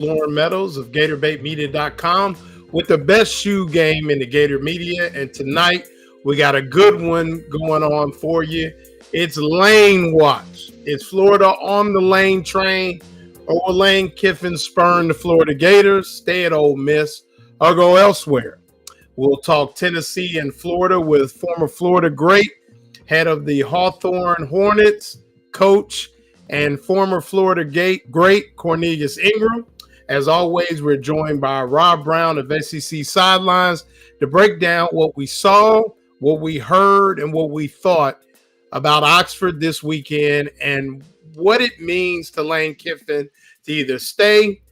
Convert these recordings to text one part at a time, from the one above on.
Lauren Meadows of GatorBaitMedia.com with the best shoe game in the Gator media. And tonight we got a good one going on for you. It's Lane Watch. It's Florida on the Lane train, or will Lane Kiffin spurn the Florida Gators, stay at Ole Miss, or go elsewhere? We'll talk Tennessee and Florida with former Florida great, head of the Hawthorne Hornets, coach, and former Florida great Cornelius Ingram. As always, we're joined by Browne of SEC Sidelines to break down what we saw, what we heard, and what we thought about Oxford this weekend and what it means to Lane Kiffin to either stay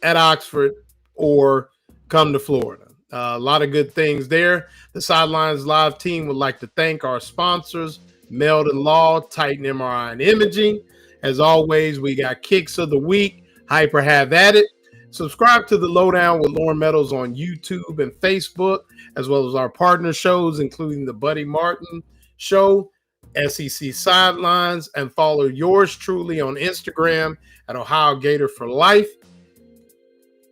at Oxford or come to Florida. A lot of good things there. The Sidelines Live team would like to thank our sponsors, Meldon Law, Titan MRI and Imaging. As always, we got Kicks of the Week, Hyper Have At It. Subscribe to the Lowdown with Lauren Meadows on YouTube and Facebook, as well as our partner shows, including the Buddy Martin Show, SEC Sidelines, and follow yours truly on Instagram at Ohio Gator for Life,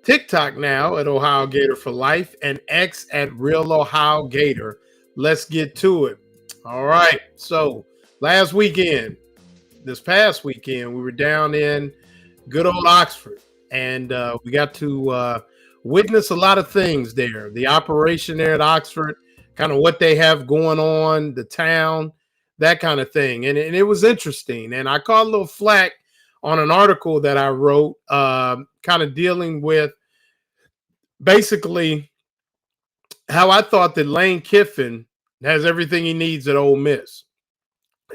TikTok now at Ohio Gator for Life, and X at Real Ohio Gator. Let's get to it. All right, so this past weekend, we were down in good old Oxford, and we got to witness a lot of things there. The operation there at Oxford, kind of what they have going on, the town, that kind of thing. And it was interesting. And I caught a little flack on an article that I wrote kind of dealing with basically how I thought that Lane Kiffin has everything he needs at Ole Miss.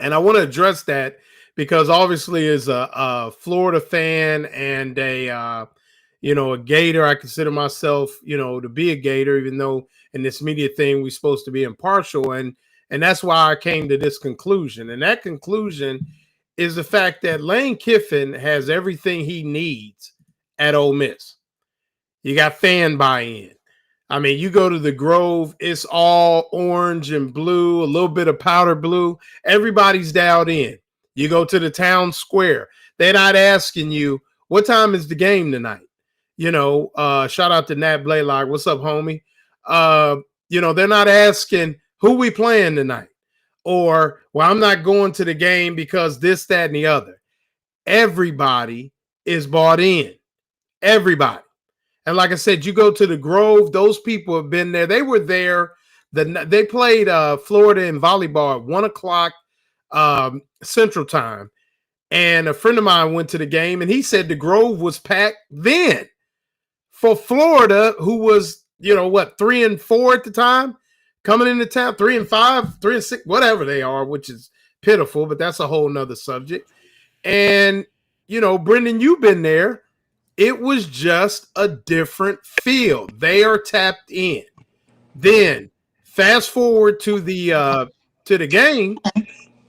And I want to address that because obviously as a Florida fan and a Gator, I consider myself, to be a Gator, even though in this media thing, we're supposed to be impartial. And that's why I came to this conclusion. And that conclusion is the fact that Lane Kiffin has everything he needs at Ole Miss. You got fan buy-in. I mean, you go to the Grove, it's all orange and blue, a little bit of powder blue. Everybody's dialed in. You go to the town square. They're not asking you, what time is the game tonight? Shout out to Nat Blaylock. What's up, homie? They're not asking who we playing tonight. Or, well, I'm not going to the game because this, that, and the other. Everybody is bought in. Everybody. And like I said, you go to the Grove, those people have been there. They were there. They played Florida in volleyball at 1 o'clock Central Time. And a friend of mine went to the game, and he said the Grove was packed then. For Florida, who was, 3-4 at the time, coming into town, 3-5, 3-6, whatever they are, which is pitiful, but that's a whole nother subject. And, Brendan, you've been there. It was just a different feel. They are tapped in. Then fast forward to the game,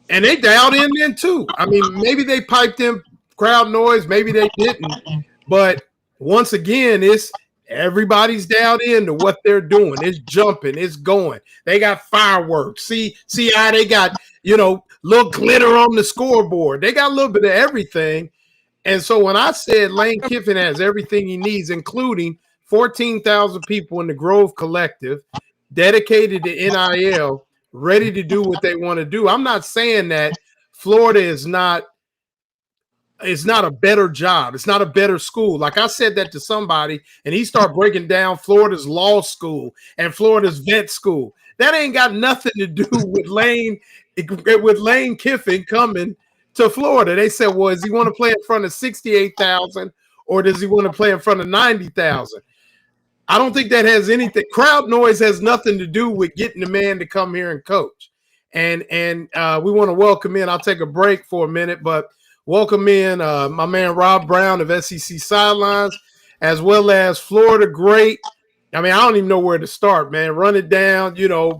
and they dialed in then too. I mean, maybe they piped in crowd noise, maybe they didn't. But once again, it's everybody's dialed into what they're doing. It's jumping, it's going. They got fireworks. See how they got, little glitter on the scoreboard. They got a little bit of everything. And so when I said Lane Kiffin has everything he needs, including 14,000 people in the Grove Collective, dedicated to NIL, ready to do what they want to do. I'm not saying that Florida is not a better job. It's not a better school. Like I said that to somebody, and he started breaking down Florida's law school and Florida's vet school. That ain't got nothing to do with Lane Kiffin coming to Florida. They said, well, does he want to play in front of 68,000 or does he want to play in front of 90,000? I don't think that has anything. Crowd noise has nothing to do with getting the man to come here and coach. And we want to welcome in. I'll take a break for a minute, but welcome in my man Browne of SEC Sidelines, as well as Florida great. I mean, I don't even know where to start, man. Run it down,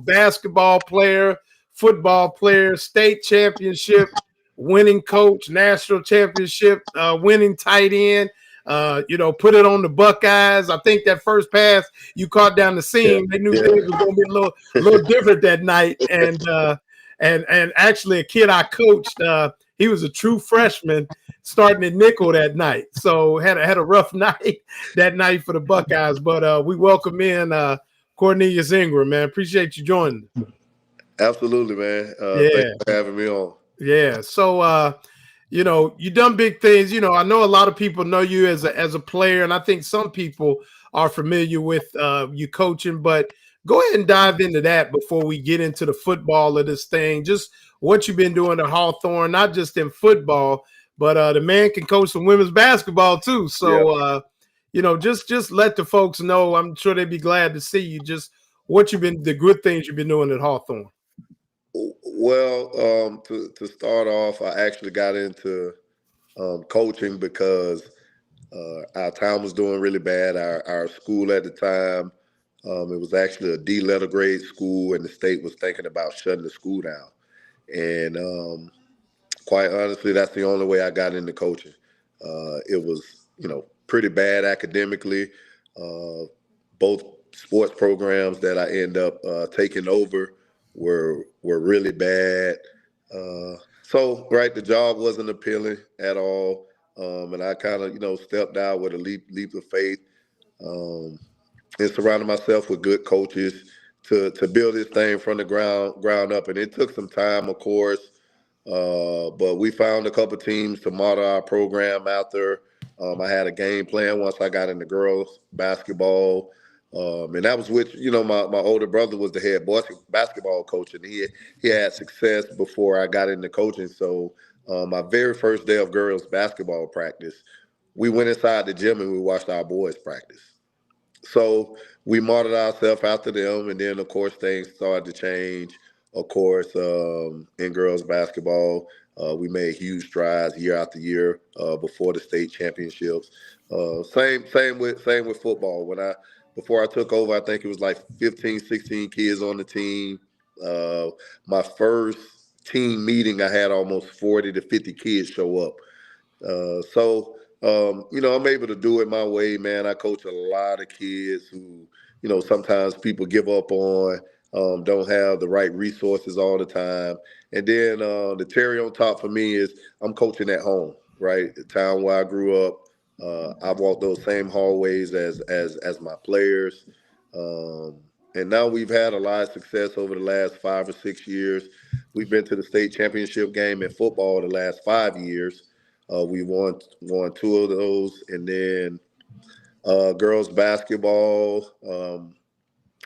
basketball player, football player, state championship winning coach, national championship winning tight end. Put it on the Buckeyes. I think that first pass you caught down the seam, they knew things was going to be a little different that night. And actually, a kid I coached, he was a true freshman starting at nickel that night. So had a rough night that night for the Buckeyes. But we welcome in Cornelius Ingram, man. Appreciate you joining us. Absolutely, man. Yeah. Thanks for having me on. Yeah. So you done big things. I know a lot of people know you as a player, and I think some people are familiar with you coaching, but go ahead and dive into that before we get into the football of this thing. Just what you've been doing at Hawthorne, not just in football, but the man can coach some women's basketball too. So, just let the folks know. I'm sure they'd be glad to see you. Just the good things you've been doing at Hawthorne. Well, to start off, I actually got into coaching because our town was doing really bad. Our school at the time, it was actually a D letter grade school, and the state was thinking about shutting the school down. And quite honestly, that's the only way I got into coaching. It was, pretty bad academically. Both sports programs that I end up taking over were really bad. The job wasn't appealing at all, and I kind of stepped out with a leap of faith, and surrounded myself with good coaches to build this thing from the ground up. And it took some time, of course, but we found a couple teams to model our program after. I had a game plan once I got into girls basketball. And that was with, my older brother was the head boys basketball coach, and he had success before I got into coaching. So my very first day of girls basketball practice, we went inside the gym and we watched our boys practice. So we modeled ourselves after them, and then, of course, things started to change. Of course, in girls basketball, we made huge strides year after year before the state championships. Same with football. Before I took over, I think it was like 15, 16 kids on the team. My first team meeting, I had almost 40 to 50 kids show up. I'm able to do it my way, man. I coach a lot of kids who, sometimes people give up on, don't have the right resources all the time. And then the cherry on top for me is I'm coaching at home, right? The town where I grew up. I've walked those same hallways as my players. And now we've had a lot of success over the last 5 or 6 years. We've been to the state championship game in football the last 5 years. We won 2 of those, and then girls basketball.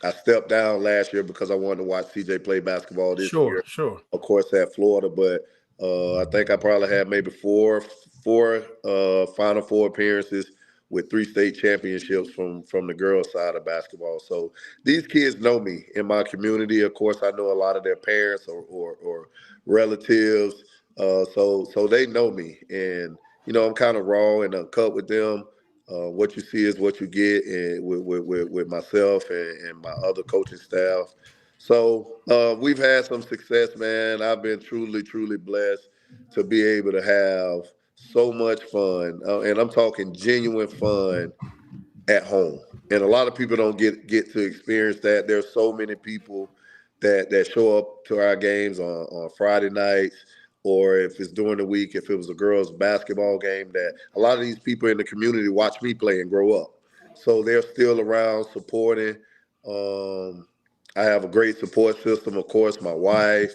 I stepped down last year because I wanted to watch CJ play basketball this year. Sure. Of course, at Florida, but I think I probably had maybe four Final Four appearances with 3 state championships from the girls' side of basketball. So these kids know me in my community. Of course, I know a lot of their parents or relatives. So they know me, and I'm kind of raw and uncut with them. What you see is what you get, and with myself and my other coaching staff. So we've had some success, man. I've been truly blessed to be able to have so much fun, and I'm talking genuine fun at home. And a lot of people don't get to experience that. There's so many people that show up to our games on Friday nights, or if it's during the week, if it was a girls' basketball game, that a lot of these people in the community watch me play and grow up. So they're still around supporting. I have a great support system. Of course, my wife,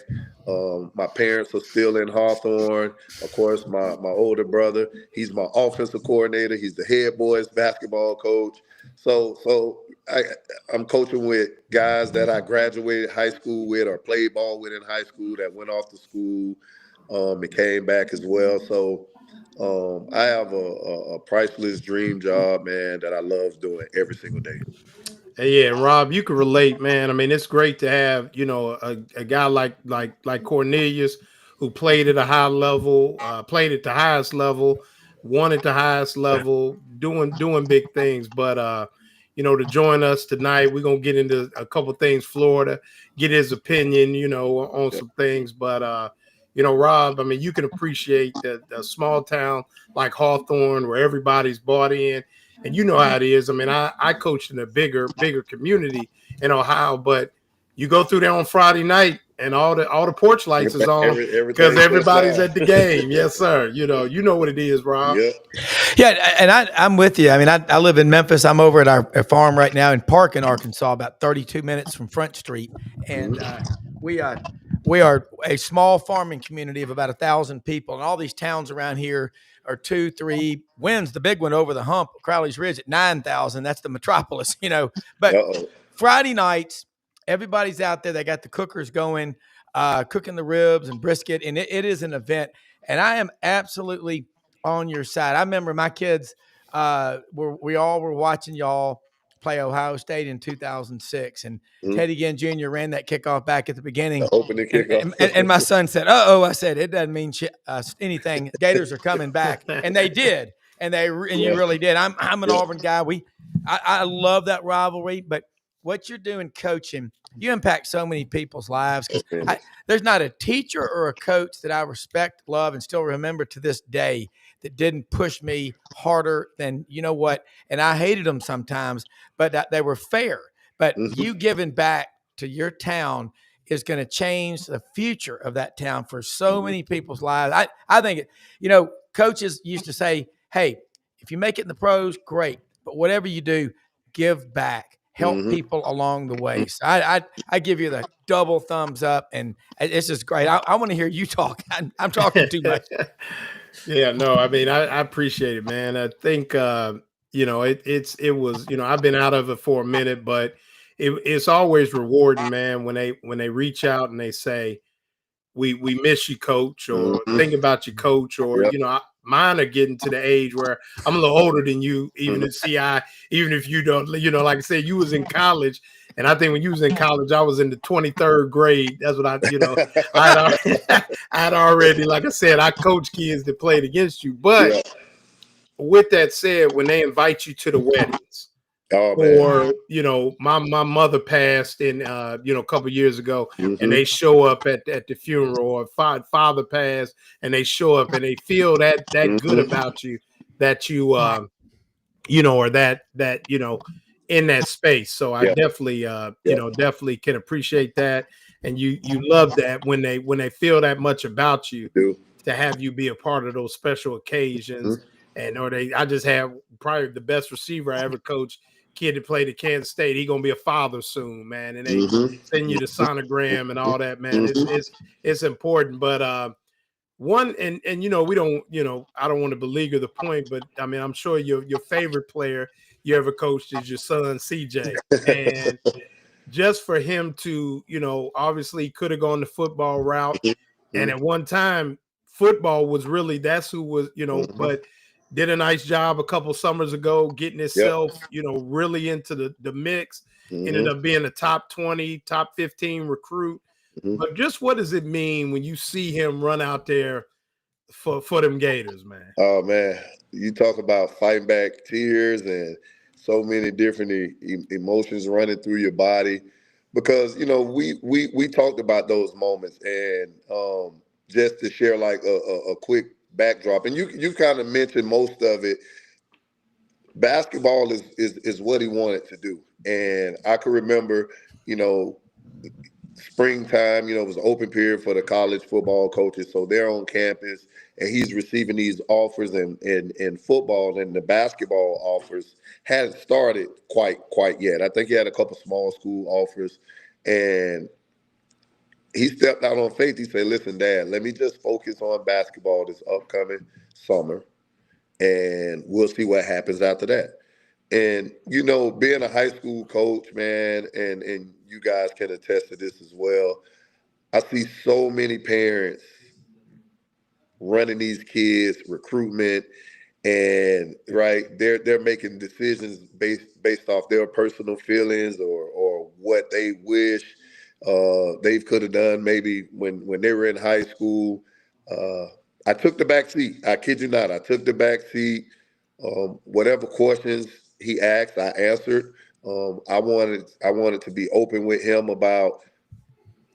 my parents are still in Hawthorne. Of course, my older brother, he's my offensive coordinator. He's the head boys basketball coach. I'm coaching with guys that I graduated high school with or played ball with in high school that went off to school and came back as well. So I have a priceless dream job, man, that I love doing every single day. Hey, yeah, Rob, you can relate, man. I mean, it's great to have, a guy like Cornelius who played at a high level, played at the highest level, won at the highest level, doing big things. But to join us tonight, we're gonna get into a couple things, Florida, get his opinion, on some things. But Rob, I mean, you can appreciate the small town like Hawthorne where everybody's bought in. And you know how it is. I mean, I coached in a bigger community in Ohio, but you go through there on Friday night, And all the porch lights is on because everything everybody's at the game. Yes, sir. You know what it is, Rob. Yeah, and I'm with you. I mean, I live in Memphis. I'm over at our farm right now in Parkin, Arkansas, about 32 minutes from Front Street, and we are a small farming community of about 1,000 people, and all these towns around here are 2-3 wins. The big one over the hump, Crowley's Ridge at 9,000. That's the metropolis, But Friday nights, everybody's out there. They got the cookers going, cooking the ribs and brisket, and it is an event. And I am absolutely on your side. I remember my kids, we all were watching y'all play Ohio State in 2006, and Teddy Ginn Jr. ran that kickoff back at the beginning. Opening kickoff. And my son said, "Uh-oh," I said, "It doesn't mean anything. Gators are coming back," and they did, and you really did. I'm an Auburn guy. I love that rivalry, but what you're doing coaching, you impact so many people's lives. Because there's not a teacher or a coach that I respect, love, and still remember to this day that didn't push me harder than what. And I hated them sometimes, but they were fair. But you giving back to your town is going to change the future of that town for so many people's lives. I think coaches used to say, "Hey, if you make it in the pros, great. But whatever you do, give back. Help people along the way." So I give you the double thumbs up, and it's just great. I want to hear you talk. I'm talking too much. Yeah, no, I mean, I appreciate it, man. I think it was, I've been out of it for a minute, but it's always rewarding, man, when they reach out and they say, we miss you, coach, or think about you, coach, or mine are getting to the age where I'm a little older than you, even at CI, even if you don't, like I said, you was in college. And I think when you was in college, I was in the 23rd grade. That's what I'd already, like I said, I coached kids that played against you. But with that said, when they invite you to the weddings, or my mother passed in a couple of years ago, and they show up at the funeral, or father passed and they show up and they feel that good about you, that you or that in that space. So I definitely definitely can appreciate that, and you love that when they feel that much about you, to have you be a part of those special occasions. And I just have probably the best receiver I ever coached, kid that played at Kansas State. He gonna be a father soon, man. And they send you the sonogram and all that, man. It's important. But one and we don't, I don't want to beleaguer the point, but I mean, I'm sure your favorite player you ever coached is your son CJ. And just for him to, obviously could have gone the football route. And at one time, football was really, that's who was, but did a nice job a couple summers ago getting himself, really into the mix. Ended up being a top 20, top 15 recruit. But just what does it mean when you see him run out there for them Gators, man? Oh, man. You talk about fighting back tears and so many different emotions running through your body, because, we talked about those moments, and just to share like a quick backdrop, and you kind of mentioned most of it. Basketball is what he wanted to do. And I can remember, springtime, it was an open period for the college football coaches. So they're on campus and he's receiving these offers in football, and the basketball offers hadn't started quite yet. I think he had a couple small school offers, and he stepped out on faith. He said, "Listen, Dad, let me just focus on basketball this upcoming summer, and we'll see what happens after that." And, being a high school coach, man, and you guys can attest to this as well, I see so many parents running these kids, recruitment, and they're making decisions based off their personal feelings or what they wish they could have done maybe when they were in high school. I took the back seat. I kid you not. I took the back seat. Whatever questions he asked, I answered. I wanted to be open with him about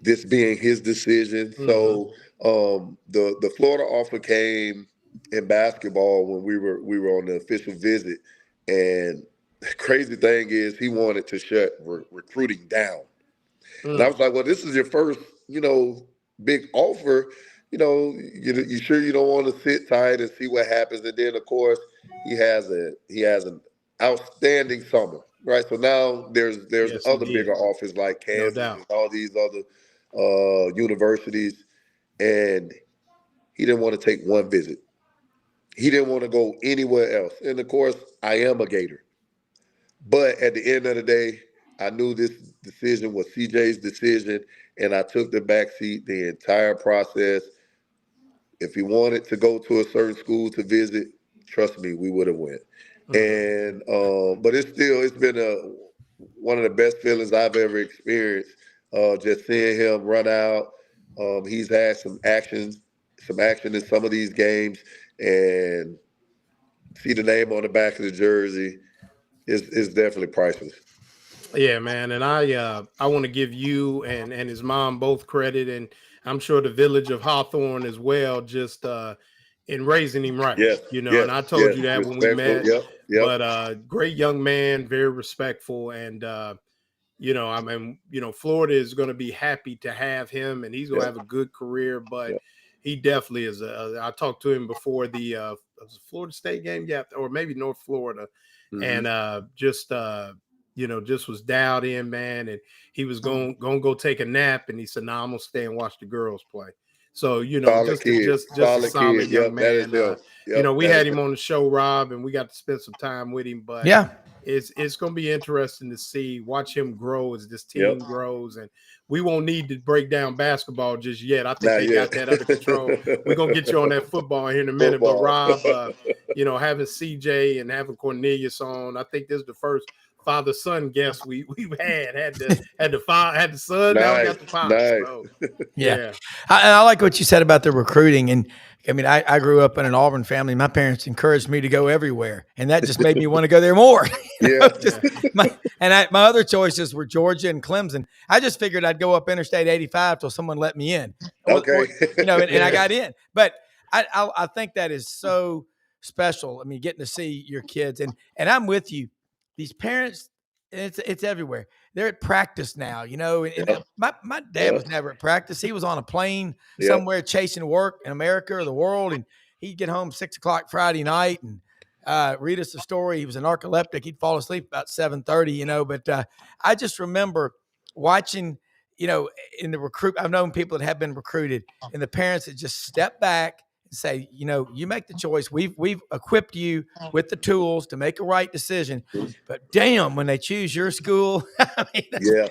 this being his decision. So the Florida offer came in basketball when we were on the official visit, and the crazy thing is he wanted to shut recruiting down. And I was like, well, this is your first big offer, you sure you don't want to sit tight and see what happens. And then of course he has an outstanding summer, right? So now there's Yes, he other did. bigger offers like No Kansas doubt. and all these other universities, and he didn't want to take one visit. He didn't want to go anywhere else. And of course, I am a Gator. But at the end of the day, I knew this decision was CJ's decision, and I took the back seat the entire process. If he wanted to go to a certain school to visit, trust me, we would have went. And but it's been one of the best feelings I've ever experienced. Just seeing him run out. He's had some action in some of these games, and see the name on the back of the jersey is definitely priceless. Yeah, man, and I want to give you and his mom both credit, and I'm sure the village of Hawthorne as well, just in raising him right, Yes, And yes, I told yes. you that when we Respectful. met, Yep, yep. but great young man, very respectful, and I mean, Florida is going to be happy to have him, and he's going to Yep, have a good career, but yep. he definitely is. I talked to him before the was it Florida State game, yeah, or maybe North Florida, Mm-hmm. and just was dialed in, man, and he was going to go take a nap, and he said, "No, I'm gonna stay and watch the girls play." So Solid just a, kid. just a solid young Yep, that is man. him. Yep, We that had is him him. on the show, Rob, and we got to spend some time with him. But Yeah. it's going to be interesting to watch him grow as this Yep. team grows, and we won't need to break down basketball just yet. I think Not they yet. got that under control. We're gonna get you on that football here in a minute. But Football. Rob, having CJ and having Cornelius on, I think this is the first father-son guest we've had the son. Now we got the father. Nice. So, Yeah. I like what you said about the recruiting. And I mean, I grew up in an Auburn family. My parents encouraged me to go everywhere, and that just made me want to go there more. Yeah. My other choices were Georgia and Clemson. I just figured I'd go up Interstate 85 till someone let me in. Okay. And I got in. But I think that is so special. I mean, getting to see your kids, and I'm with you. These parents, it's everywhere. They're at practice now, and Yep. my dad was never at practice. He was on a plane Yep. somewhere chasing work in America or the world, and he'd get home 6:00 Friday night and read us a story. He was a narcoleptic. He'd fall asleep about 7:30, But I just remember watching, in the recruit. I've known people that have been recruited, and the parents that just step back and say, you make the choice. We've equipped you with the tools to make a right decision. But damn, when they choose your school, I mean,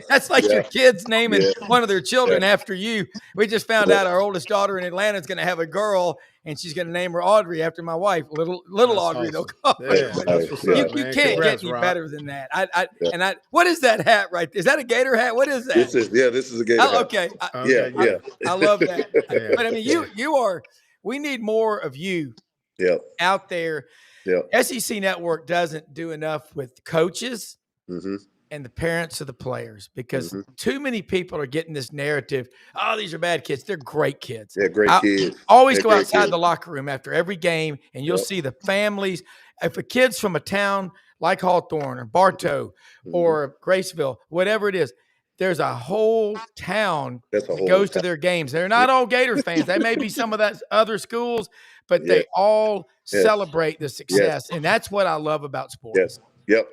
that's like your kids naming one of their children after you. We just found out our oldest daughter in Atlanta is going to have a girl, and she's going to name her Audrey after my wife, little that's Audrey. awesome. They'll call her. Yeah, that's what's up, You man. can't Congrats, get any Rob. better than that. What is that hat right there? Is that a Gator hat? What is that? This is a Gator hat. Okay. Yeah. I love that. Yeah. But I mean, you are. We need more of you Yep. out there. Yep. SEC Network doesn't do enough with coaches Mm-hmm. and the parents of the players because too many people are getting this narrative. Oh, these are bad kids. They're great kids. They're great kids. Always They're go great outside kids. the locker room after every game, and you'll see the families. If a kid's from a town like Hawthorne or Bartow or Graceville, whatever it is, there's a whole town that goes to their games. They're not all Gator fans. They may be some of that other schools, but they all celebrate the success. And that's what I love about sports. Yep.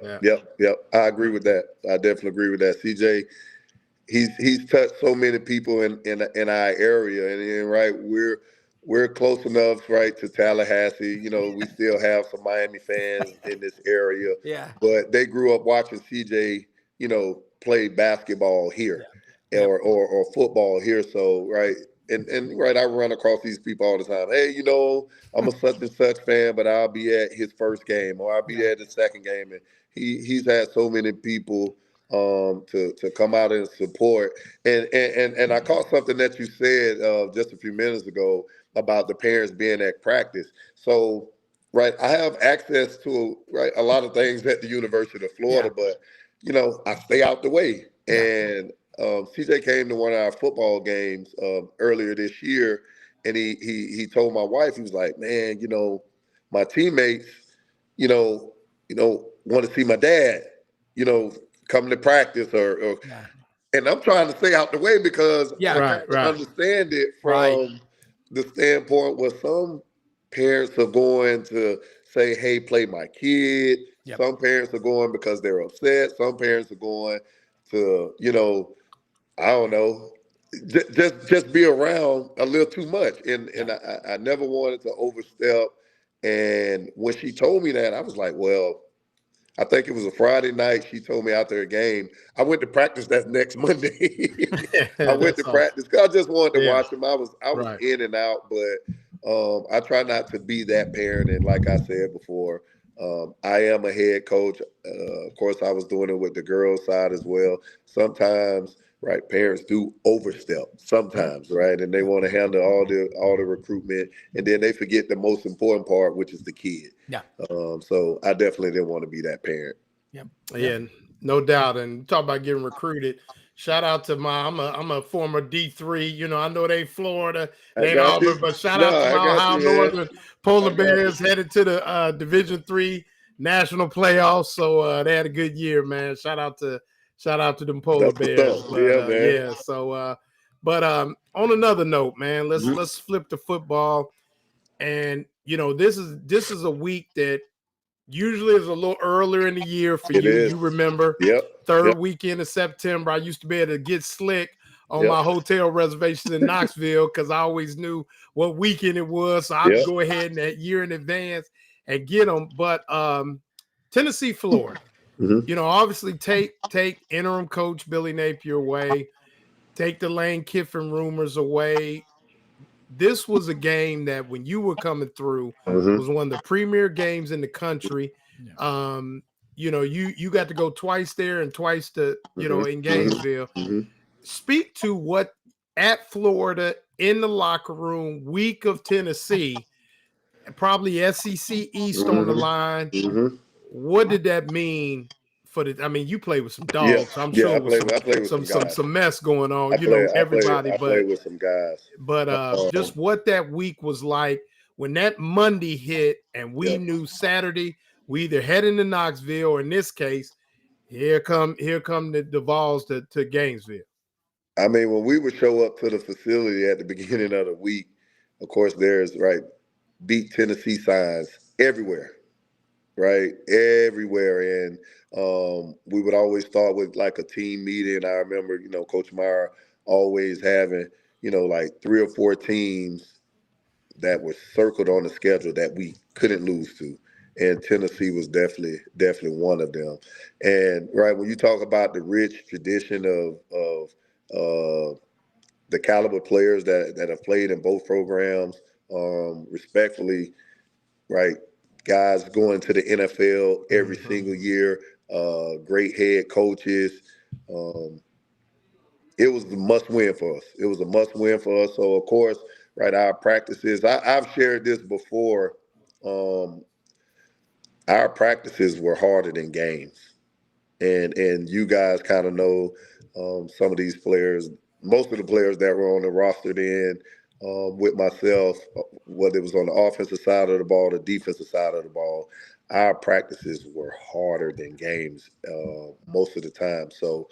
I agree with that. I definitely agree with that. CJ, he's touched so many people in our area, and right, we're close enough, right, to Tallahassee. We still have some Miami fans in this area. Yeah. But they grew up watching CJ, play basketball here or football here. So right. And right, I run across these people all the time. Hey, I'm a such and such fan, but I'll be at his first game or I'll be at his second game. And he's had so many people to come out and support. And I caught something that you said just a few minutes ago about the parents being at practice. So right, I have access to a lot of things at the University of Florida, but I stay out the way. And CJ came to one of our football games earlier this year, and he told my wife, he was like, man, my teammates, want to see my dad, come to practice or And I'm trying to stay out the way because Yeah. I got to understand it from the standpoint where some parents are going to say, hey, play my kid. Yep. Some parents are going because they're upset. Some parents are going to, I don't know, just be around a little too much. And I never wanted to overstep. And when she told me that, I was like, well, I think it was a Friday night. She told me after a game. I went to practice that next Monday. I went to practice because I just wanted to watch him. I was in and out, but I try not to be that parent. And like I said before, I am a head coach. Of course, I was doing it with the girls' side as well. Sometimes, right, parents do overstep. Sometimes, right, and they want to handle all the recruitment, and then they forget the most important part, which is the kid. Yeah. So I definitely didn't want to be that parent. Yep. Yeah, no doubt. And talk about getting recruited. Shout out to I'm a former D3. I know they Florida, they ain't Auburn, but shout out to my Ohio Northern Polar Bears headed to the Division III national playoffs. So they had a good year, man. Shout out to them Polar Bears. Man. So but on another note, man, let's flip the football. And this is a week that usually is a little earlier in the year for you. You remember, third weekend of September. I used to be able to get slick on my hotel reservations in Knoxville because I always knew what weekend it was. So I'd go ahead and that year in advance and get them. But Tennessee, Florida, obviously take interim coach Billy Napier away, take the Lane Kiffin rumors away. This was a game that when you were coming through was one of the premier games in the country. You got to go twice there and twice to, in Gainesville. Speak to what at Florida in the locker room, week of Tennessee, probably SEC East on the line. What did that mean for you play with some dogs. I'm sure I play with some mess going on. Everybody, I play with some guys. But just what that week was like when that Monday hit, and we knew Saturday we either heading to Knoxville, or in this case, here come the Vols to Gainesville. I mean, when we would show up to the facility at the beginning of the week, of course, there's beat Tennessee signs everywhere. Right, everywhere, and we would always start with a team meeting. I remember, Coach Meyer always having, 3 or 4 teams that were circled on the schedule that we couldn't lose to, and Tennessee was definitely one of them. And when you talk about the rich tradition of the caliber players that have played in both programs, respectfully, guys going to the NFL every single year, great head coaches. It was a must-win for us. It was a must-win for us. So, of course, our practices, I've shared this before, our practices were harder than games. And you guys kind of know some of these players, most of the players that were on the roster then, with myself, whether it was on the offensive side of the ball, the defensive side of the ball, our practices were harder than games most of the time. So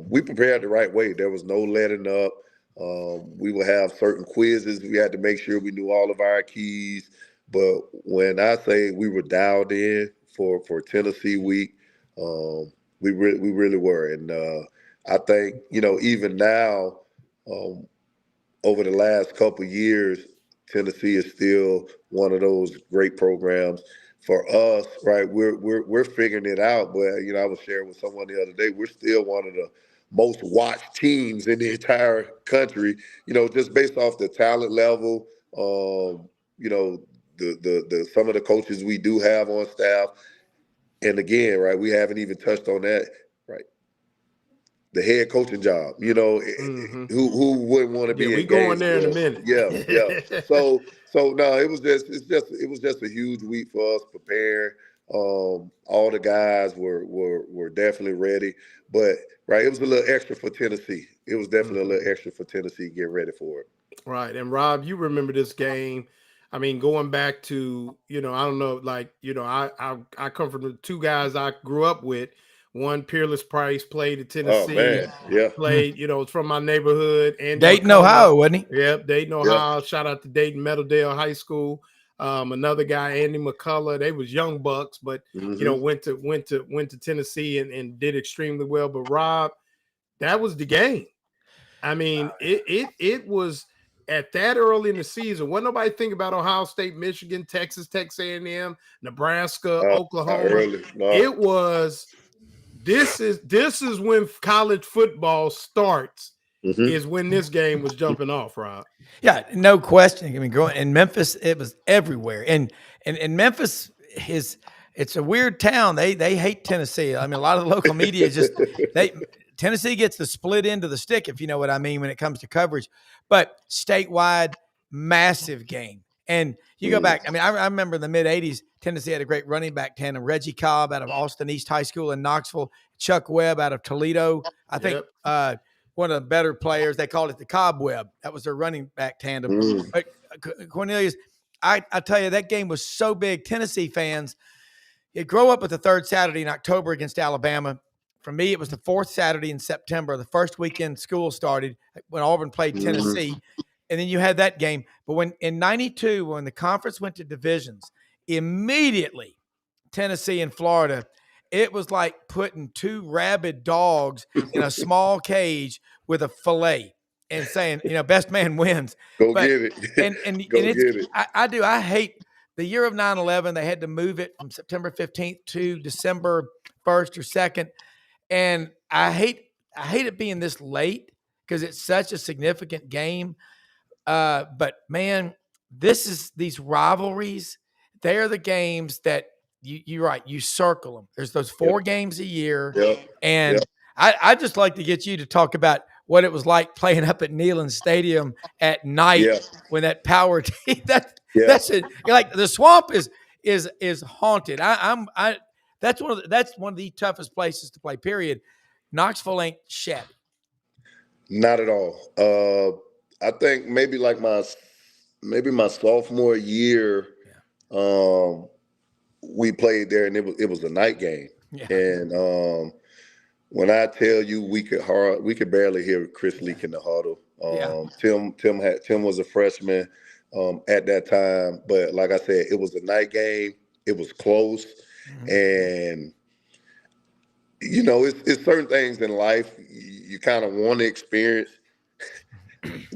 we prepared the right way. There was no letting up. We would have certain quizzes. We had to make sure we knew all of our keys. But when I say we were dialed in for Tennessee week, we really were. And I think, even now, over the last couple of years, Tennessee is still one of those great programs. For us, we're figuring it out. But I was sharing with someone the other day, we're still one of the most watched teams in the entire country. Just based off the talent level. The some of the coaches we do have on staff, and again, we haven't even touched on that. The head coaching job, who wouldn't want to be in we going there in a minute. Yeah. So no, it was just a huge week for us preparing. All the guys were definitely ready, but it was a little extra for Tennessee. It was definitely a little extra for Tennessee getting ready for it. Right. And Rob, you remember this game. I mean, going back to, I don't know, I come from the 2 guys I grew up with One Peerless Price played at Oh Tennessee. man, yeah. Played, it's from my neighborhood. Andy Dayton, McCullough. Ohio, wasn't he? Yep, Dayton, Ohio. Shout out to Dayton Meadowdale High School. Another guy, Andy McCullough. They was young bucks, but went to Tennessee and did extremely well. But Rob, that was the game. I mean, it was at that early in the season. Wasn't nobody think about Ohio State, Michigan, Texas A&M, Nebraska, Oklahoma. It was this is when college football starts. Is when this game was jumping off, Rob. Yeah, no question. I mean, growing in Memphis, it was everywhere. And Memphis it's a weird town. They hate Tennessee. I mean, a lot of the local media just Tennessee gets the split end of the stick, if you know what I mean, when it comes to coverage. But statewide, massive game. And you go back, I mean, I remember in the mid-'80s, Tennessee had a great running back tandem. Reggie Cobb out of Austin East High School in Knoxville, Chuck Webb out of Toledo. I think one of the better players. They called it the Cobweb. That was their running back tandem. But Cornelius, I tell you, that game was so big. Tennessee fans, you grow up with the third Saturday in October against Alabama. For me, it was the fourth Saturday in September, the first weekend school started when Auburn played Tennessee. And then you had that game. But when in 92, when the conference went to divisions, immediately Tennessee and Florida, it was like putting two rabid dogs in a small cage with a fillet and saying, best man wins. Get it. And get it. I hate the year of 9/11. They had to move it from September 15th to December 1st or 2nd. And I hate it being this late because it's such a significant game. But man, these rivalries, they're the games that you're right. You circle them. There's those 4 games a year. And I just like to get you to talk about what it was like playing up at Neyland Stadium at night when that power team, that's it. Like the swamp is haunted. That's one of the toughest places to play, period. Knoxville ain't shabby. Not at all. I think maybe like my sophomore year, we played there, and it was a night game. And when I tell you, we could barely hear Chris Leak in the huddle. Tim was a freshman at that time, but like I said, it was a night game. It was close, and it's certain things in life you kind of want to experience.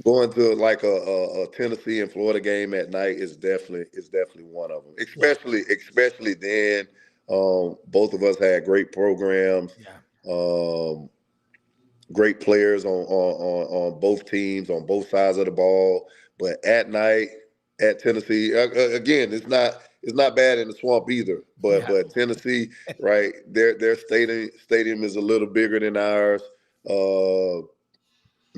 Going to like a Tennessee and Florida game at night is definitely one of them. Especially then, both of us had great programs, great players on both teams, on both sides of the ball. But at night at Tennessee, again, it's not bad in the swamp either. But Tennessee, right? Their stadium is a little bigger than ours.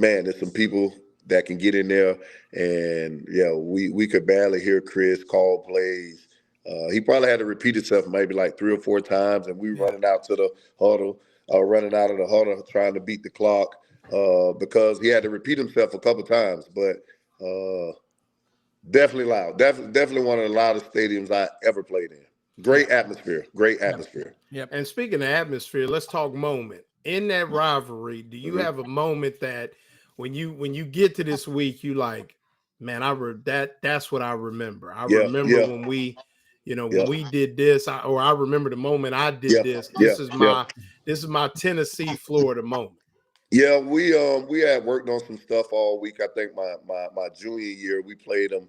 Man, there's some people that can get in there, and we could barely hear Chris call plays. He probably had to repeat himself maybe like 3 or 4 times, and we running out to the huddle, running out of the huddle, trying to beat the clock because he had to repeat himself a couple times. But definitely loud, definitely one of the loudest stadiums I ever played in. Great atmosphere. Yep. And speaking of atmosphere, let's talk moment. In that rivalry, do you have a moment that when you get to this week, you like, man, that's what I remember. I remember when we, when we did this, I remember the moment I did this. This is my Tennessee, Florida moment. Yeah, we had worked on some stuff all week. I think my junior year we played them.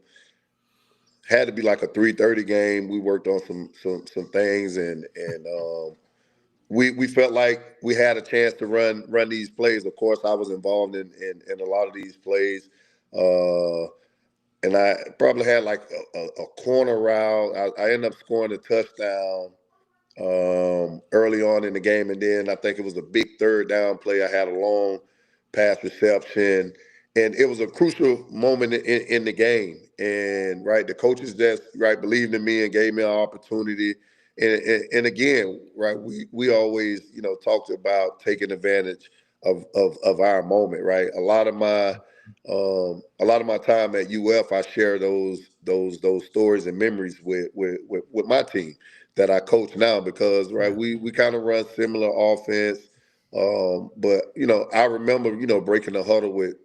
Had to be like a 3:30 game. We worked on some things and we felt like we had a chance to run these plays. Of course, I was involved in a lot of these plays. And I probably had like a corner route. I ended up scoring a touchdown early on in the game. And then I think it was a big 3rd down play. I had a long pass reception. And it was a crucial moment in the game. And, right, the coaches just, believed in me and gave me an opportunity. And again, right, we always, talked about taking advantage of our moment, right? A lot of my time at UF, I share those stories and memories with my team. that I coach now because we kind of run similar offense. But I remember breaking the huddle with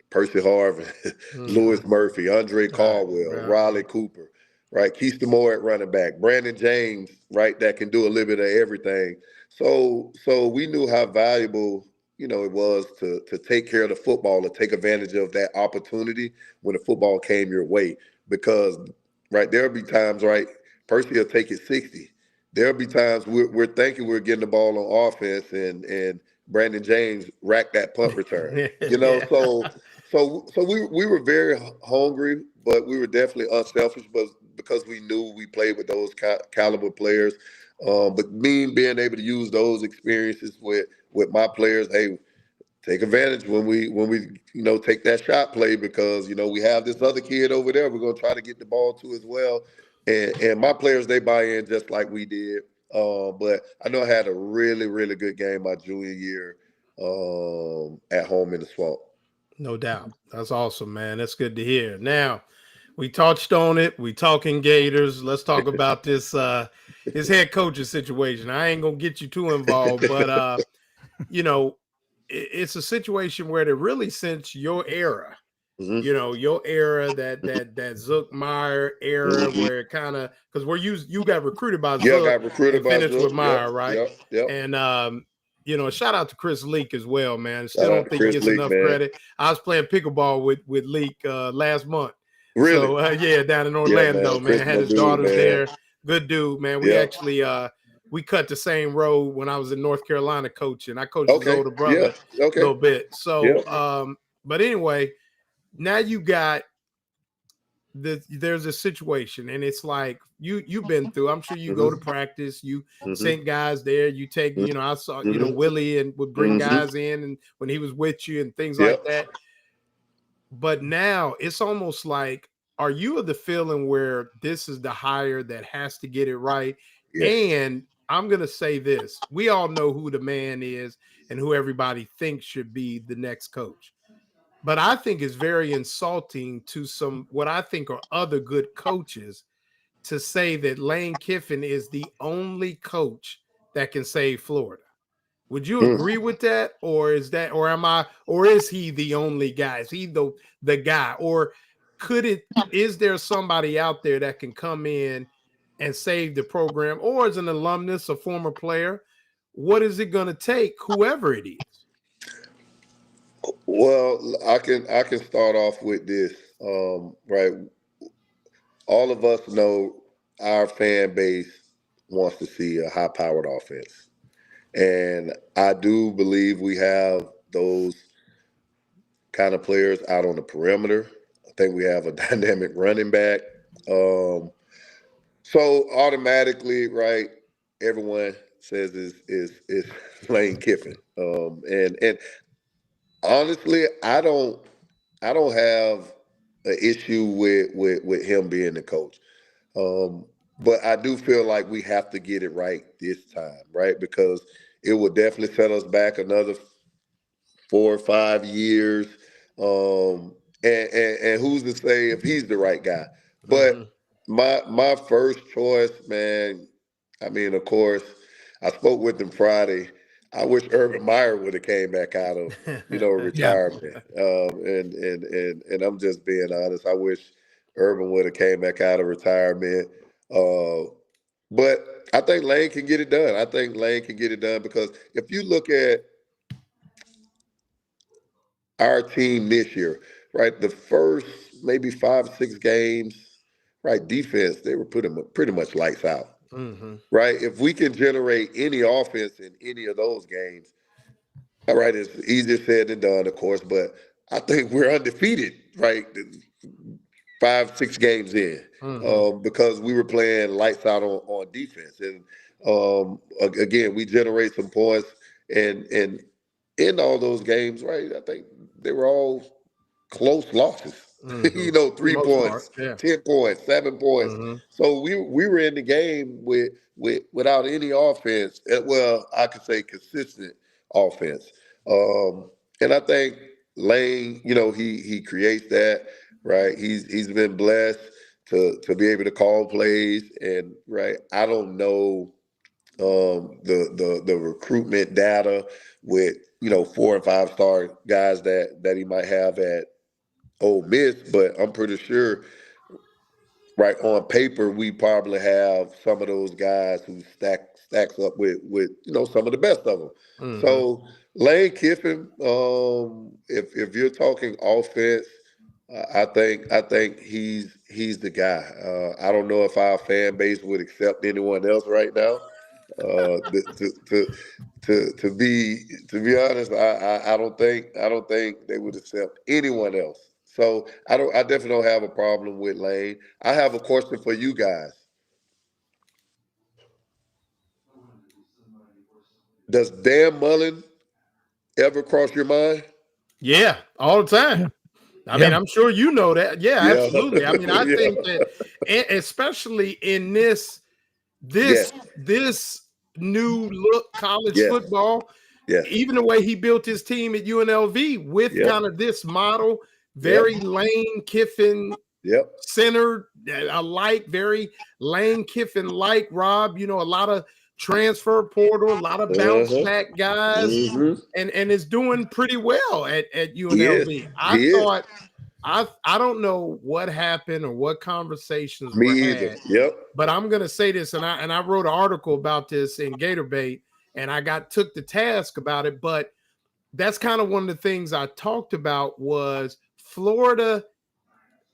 Percy Harvin, Lewis Murphy, Andre Caldwell, Riley Cooper, right? Keith Moore at running back, Brandon James, right, that can do a little bit of everything. So we knew how valuable, it was to take care of the football, to take advantage of that opportunity when the football came your way. Because, right, there'll be times, right, Percy will take it 60. There'll be times we're thinking we're getting the ball on offense and Brandon James racked that punt return. So we were very hungry, but we were definitely unselfish, but because we knew we played with those caliber players. But me being able to use those experiences with my players, hey, take advantage when we take that shot play because we have this other kid over there we're gonna try to get the ball to as well. And my players, they buy in just like we did. But I know I had a really, really good game my junior year at home in the Swamp. No doubt. That's awesome, man. That's good to hear. Now, we touched on it. We talking Gators. Let's talk about this this head coaching situation. I ain't gonna get you too involved, but it's a situation where they really since your era, your era, that Zook Meyer era, where kind of because you got recruited by Zook, got recruited by finished Zook with Meyer, right? Yep. And shout out to Chris Leak as well, man. Still Shout out don't to think Chris he gets Leak, enough man. credit. I was playing pickleball with Leak last month. Really? So down in Orlando, man. Chris, Had his my dude, daughters man. there. Good dude, man. We Yeah. actually we cut the same road when I was in North Carolina coaching. I coached his older brother a little bit. So but anyway, now you got there's a situation, and it's like you've been through. I'm sure you go to practice, you sent guys there, you take, I saw, Willie and would bring guys in and when he was with you and things like that. But now it's almost like, are you of the feeling where this is the hire that has to get it right? Yes. And I'm going to say this. We all know who the man is and who everybody thinks should be the next coach. But I think it's very insulting to some, what I think are other good coaches, to say that Lane Kiffin is the only coach that can save Florida. Would you agree with that? Or is he the only guy? Is he the guy? Or is there somebody out there that can come in and save the program? Or as an alumnus, a former player, what is it going to take, whoever it is? Well, I can start off with this. Right. All of us know our fan base wants to see a high-powered offense. And I do believe we have those kind of players out on the perimeter. I think we have a dynamic running back. So automatically, right, everyone says is Lane Kiffin. And honestly, I don't have an issue with him being the coach. But I do feel like we have to get it right this time, right? Because it will definitely set us back another 4 or 5 years. And who's to say if he's the right guy? But my first choice, man, I mean, of course, I spoke with him Friday. I wish Urban Meyer would have came back out of, retirement. And I'm just being honest. I wish Urban would have came back out of retirement. But I think Lane can get it done. I think Lane can get it done because if you look at our team this year, right, the first maybe 5 or 6 games, right, defense, they were pretty much lights out. Right? If we can generate any offense in any of those games, all right, it's easier said than done, of course, but I think we're undefeated, right? 5, 6 games in, because we were playing lights out on defense. And again, we generate some points, and in all those games, right, I think they were all close losses. 3 points, 10 points, 7 points. So we were in the game without any offense. Well, I could say consistent offense. And I think Lane, he creates that, right? He's been blessed to be able to call plays. And I don't know the recruitment data with 4 and 5 star guys that he might have at Ole Miss, but I'm pretty sure on paper we probably have some of those guys who stacks up with some of the best of them. Mhm. So Lane Kiffin, if you're talking offense, I think he's the guy. I don't know if our fan base would accept anyone else right now. To be honest, I don't think they would accept anyone else. So I definitely don't have a problem with Lane. I have a question for you guys. Does Dan Mullen ever cross your mind? Yeah, all the time. Yeah. I mean, I'm sure you know that. Yeah, Yeah. absolutely. I mean, I Yeah. think that, especially in this Yes. new look college Yes. football, Yes. even the way he built his team at UNLV with Yep. kind of this model, very Lane Kiffin Yep. centered, alike, very Lane Kiffin like, Rob. A lot of transfer portal, a lot of bounce back guys, and is doing pretty well at UNLV. I don't know what happened or what conversations were either. had. Yep. But I'm gonna say this, and I wrote an article about this in Gator Bait, and I took the task about it. But that's kind of one of the things I talked about was Florida,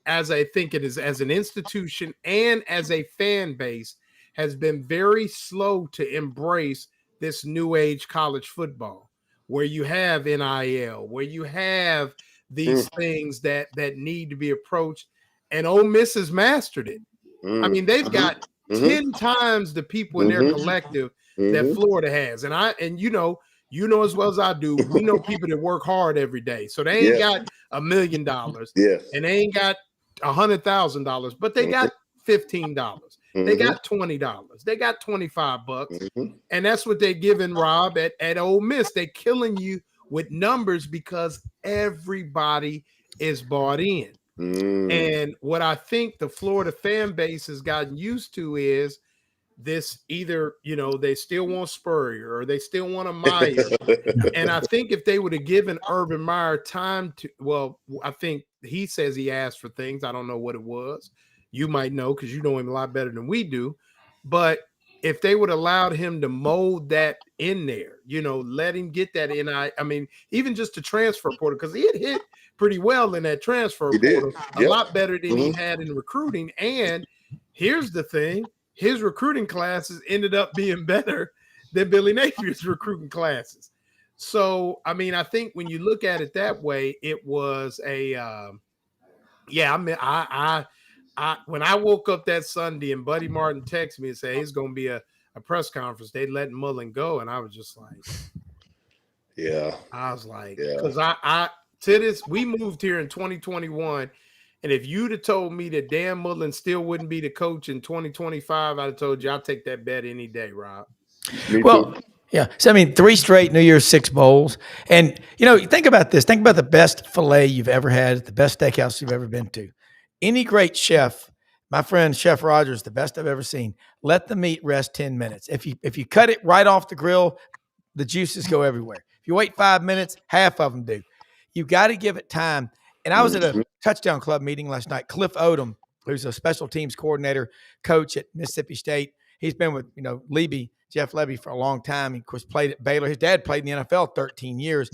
as I think it is, as an institution and as a fan base, has been very slow to embrace this new age college football, where you have NIL, where you have these things that need to be approached, and Ole Miss has mastered it. I mean, they've got 10 times the people in their collective that Florida has, and you know as well as I do, we know people that work hard every day, so they ain't got $1 million, and they ain't got $100,000, but they got $15, they got $20, they got $25, and that's what they're giving Rob at Ole Miss. They're killing you with numbers because everybody is bought in. And what I think the Florida fan base has gotten used to is this: either they still want Spurrier or they still want a Meyer. And I think if they would have given Urban Meyer time to, well, I think he says he asked for things. I don't know what it was. You might know because you know him a lot better than we do. But if they would have allowed him to mold that in there, let him get that in. I mean, even just the transfer portal, because he had hit pretty well in that transfer portal, a lot better than he had in recruiting. And here's the thing: his recruiting classes ended up being better than Billy Napier's recruiting classes. So, I mean, I think when you look at it that way, it was a, I mean, when I woke up that Sunday and Buddy Martin texted me and said, hey, it's going to be a press conference, they let Mullen go. And I was just like, because to this, we moved here in 2021. And if you'd have told me that Dan Mullen still wouldn't be the coach in 2025, I'd have told you I'll take that bet any day, Rob. Well, yeah. So, I mean, 3 straight New Year's 6 bowls. And, think about this. Think about the best filet you've ever had at the best steakhouse you've ever been to. Any great chef, my friend Chef Rogers, the best I've ever seen, let the meat rest 10 minutes. If you cut it right off the grill, the juices go everywhere. If you wait 5 minutes, half of them do. You've got to give it time. And I was at a Touchdown Club meeting last night. Cliff Odom, who's a special teams coordinator, coach at Mississippi State. He's been with, Jeff Levy for a long time. He, of course, played at Baylor. His dad played in the NFL 13 years.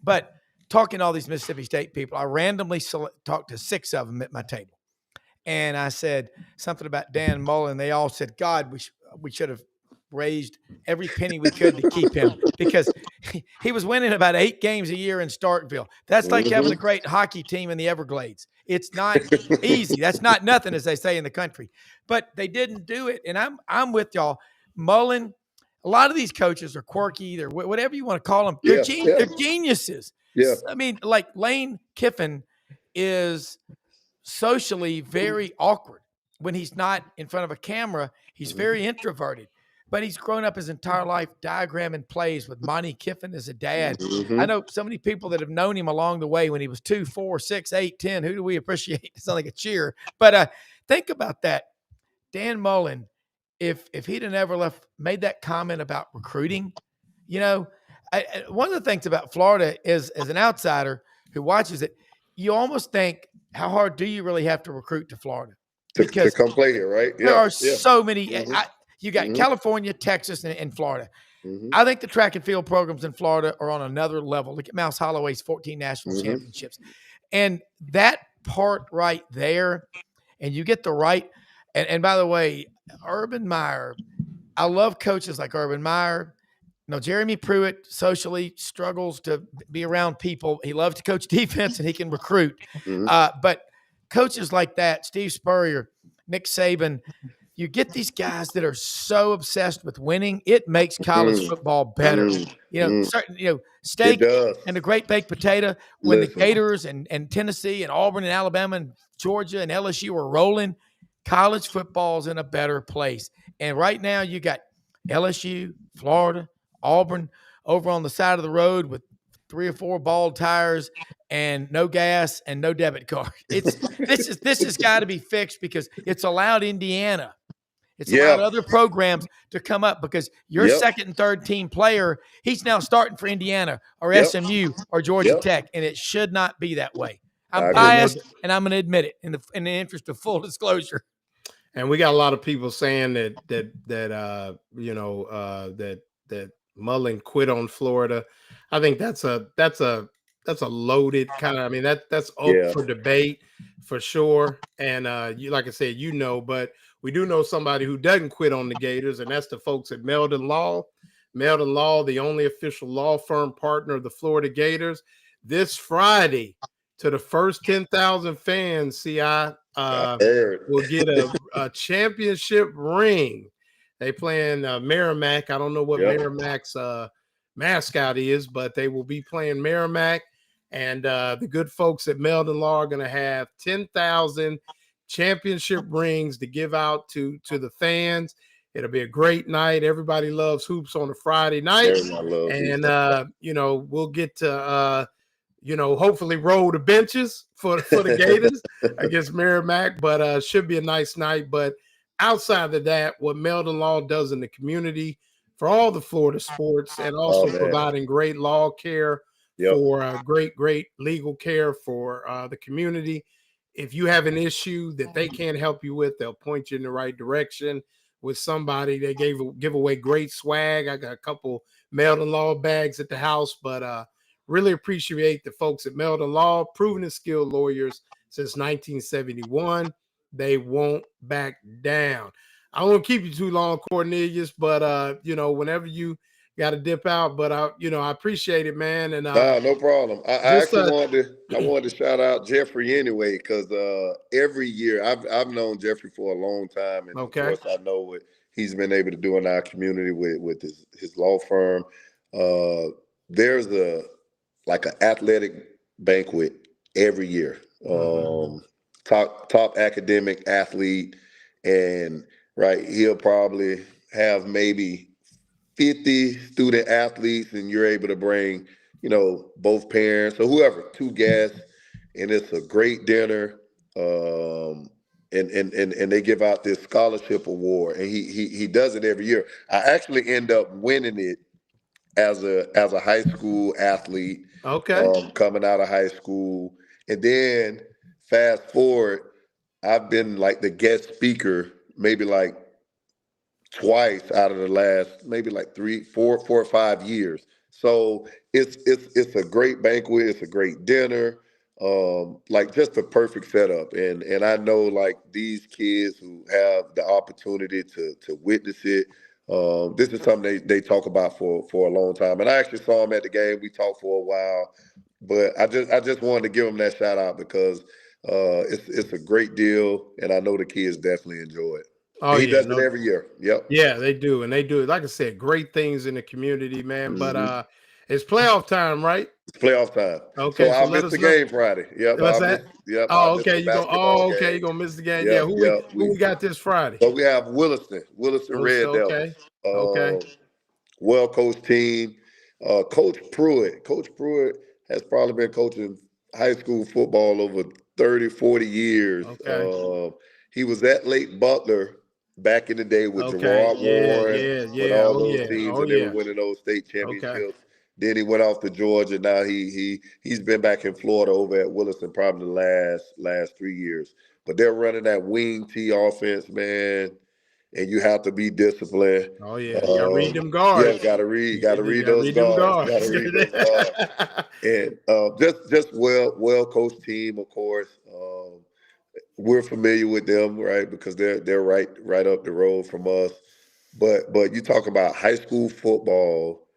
But talking to all these Mississippi State people, I randomly talked to 6 of them at my table. And I said something about Dan Mullen. They all said, God, we should have raised every penny we could to keep him, because he was winning about 8 games a year in Starkville. That's like having a great hockey team in the Everglades. It's not easy. That's not nothing, as they say in the country. But they didn't do it. And I'm with y'all. Mullen, a lot of these coaches are quirky. They're whatever you want to call them. They're geniuses. Yeah. I mean, like Lane Kiffin is socially very awkward. When he's not in front of a camera, he's very introverted. But he's grown up his entire life diagramming plays with Monty Kiffin as a dad. I know so many people that have known him along the way when he was 2, 4, 6, 8, 10. Who do we appreciate? It's not like a cheer. But Think about that. Dan Mullen, if he'd have never made that comment about recruiting, one of the things about Florida is, as an outsider who watches it, you almost think, how hard do you really have to recruit to Florida? To come play here, right? There Yeah, are so many. Mm-hmm. You got Mm-hmm. California, Texas, and Florida. Mm-hmm. I think the track and field programs in Florida are on another level. Look at Mouse Holloway's 14 national championships. And that part right there, and you get the right. And by the way, Urban Meyer, I love coaches like Urban Meyer. Jeremy Pruitt socially struggles to be around people. He loves to coach defense and he can recruit. But coaches like that, Steve Spurrier, Nick Saban, you get these guys that are so obsessed with winning, it makes college football better. Steak and the great baked potato when the Gators and Tennessee and Auburn and Alabama and Georgia and LSU are rolling, college football's in a better place. And right now you got LSU, Florida, Auburn over on the side of the road with 3 or 4 bald tires and no gas and no debit card. This has got to be fixed because it's allowed Indiana. It's allowed other programs to come up because your second and third team player, he's now starting for Indiana or SMU or Georgia Tech, and it should not be that way. I'm biased, and I'm going to admit it in the interest of full disclosure. And we got a lot of people saying that Mullen quit on Florida. I think that's a loaded kind of. I mean, that's up for debate for sure. And you, like I said, but we do know somebody who doesn't quit on the Gators, and that's the folks at Meldon Law. Meldon Law, the only official law firm partner of the Florida Gators. This Friday, to the first 10,000 fans, will get a championship ring. They playing Merrimack. I don't know what Merrimack's mascot is, but they will be playing Merrimack. And the good folks at Meldon Law are going to have 10,000 championship rings to give out to the fans. It'll be a great night. Everybody loves hoops on a Friday night. And, we'll get to, hopefully roll the benches for the Gators against Merrimack, but should be a nice night. But outside of that, what Meldon Law does in the community for all the Florida sports and also providing great law care for great legal care for the community. If you have an issue that they can't help you with, they'll point you in the right direction with somebody. They give away great swag. I got a couple Meldon Law bags at the house, but really appreciate the folks at Meldon Law, proven and skilled lawyers since 1971. They won't back down. I won't keep you too long, Cornelius, but whenever you got to dip out, but I appreciate it, man. And no problem. I wanted to shout out Jeffrey anyway, because every year I've known Jeffrey for a long time, and of course I know what he's been able to do in our community with his law firm. There's an athletic banquet every year. Top academic athlete, and he'll probably have maybe 50 student athletes, and you're able to bring, both parents or whoever, 2 guests, and it's a great dinner. And they give out this scholarship award, and he does it every year. I actually end up winning it as a high school athlete. Coming out of high school, and then fast forward, I've been the guest speaker maybe twice out of the last maybe 3, 4 or 5 years. So it's a great banquet. It's a great dinner. Just the perfect setup. And I know these kids who have the opportunity to witness it. This is something they talk about for a long time. And I actually saw him at the game. We talked for a while, but I just wanted to give him that shout out because it's a great deal, and I know the kids definitely enjoy it. He does it every year. Yeah, they do. And they do it. Like I said, great things in the community, man. But it's playoff time, right? It's playoff time. Okay. So I'll miss the game Friday. Yep. What's that? Yep. Okay. You're going to miss the game. Yep, who we got this Friday? So we have Williston Red Devils. Okay. Well-coached team. Coach Pruitt has probably been coaching high school football over 30, 40 years. Okay. He was at Lake Butler back in the day with Okay. Gerard Warren, with all Oh those yeah. teams, Oh and they were yeah. winning those state Okay. championships. Then he went off to Georgia. Now he's been back in Florida over at Williston probably the last 3 years. But they're running that wing T offense, man, and you have to be disciplined. Oh yeah. You gotta read them guards. Yeah, gotta read those them guards. Gotta read those guards. And just well coached team, of course. We're familiar with them, right? Because they're right up the road from us. But you talk about high school football